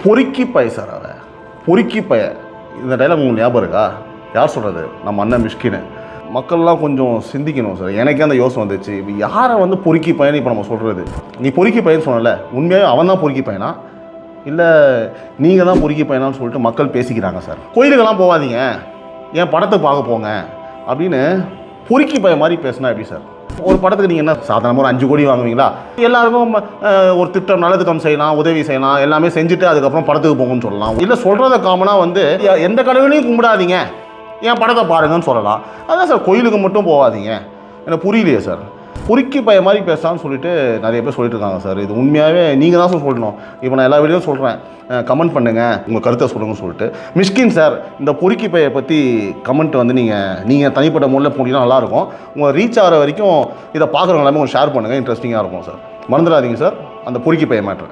பொறுக்கி பய சார் அவன் பொறுக்கி பய. இந்த டைலாக் உங்களுக்கு ஞாபகம் இருக்கா? யார் சொல்கிறது? நம்ம அண்ணன் மிஷ்கின்னு. மக்கள்லாம் கொஞ்சம் சிந்திக்கணும் சார். எனக்கே அந்த யோசனை வந்துச்சு, இப்போ யாரை வந்து பொறுக்கி பையன் இப்போ நம்ம சொல்கிறது? நீ பொறுக்கி பையன் சொன்னல, உண்மையாகவே அவன் தான் பொறுக்கி பையனா இல்லை நீங்கள் தான் பொறுக்கி பையனான்னு சொல்லிட்டு மக்கள் பேசிக்கிறாங்க சார். கோயிலுக்கெல்லாம் போகாதீங்க, என் படத்தை பார்க்க போங்க அப்படின்னு பொறுக்கி பையன் மாதிரி பேசினா எப்படி சார்? ஒரு படத்துக்கு நீங்கள் என்ன சாதாரணமாக ஒரு 5 கோடி வாங்குவீங்களா? எல்லாருக்கும் ஒரு திட்டம், நல்ல திட்டம் செய்யலாம், உதவி செய்யலாம், எல்லாமே செஞ்சுட்டு அதுக்கப்புறம் படத்துக்கு போங்கன்னு சொல்லலாம். இல்லை சொல்கிறத காமனாக வந்து எந்த கடவுளையும் கும்பிடாதீங்க, என் படத்தை பாருங்கன்னு சொல்லலாம். அதான் சார், கோயிலுக்கு மட்டும் போகாதீங்க. எனக்கு புரியலையே சார். பொறுக்கி பைய மாதிரி பேசலான்னு சொல்லிட்டு நிறைய பேர் சொல்லிட்டு இருக்காங்க சார். இது உண்மையாகவே நீங்கள் தான் சார் சொல்லணும். இப்போ நான் எல்லா வீடியோவும் சொல்கிறேன், கமெண்ட் பண்ணுங்கள், உங்கள் கருத்தை சொல்லுங்கன்னு சொல்லிட்டு. மிஷ்கின் சார், இந்த பொறுக்கி பையை பற்றி கமெண்ட் வந்து நீங்கள் தனிப்பட்ட முறையில் போனீங்கன்னா நல்லாயிருக்கும். உங்கள் ரீச் ஆகிற வரைக்கும் இதை பார்க்குறவங்க எல்லாமே கொஞ்சம் ஷேர் பண்ணுங்கள், இன்ட்ரெஸ்டிங்காக இருக்கும் சார். மறந்துடாதீங்க சார் அந்த பொறுக்கி பைய மேட்ரு.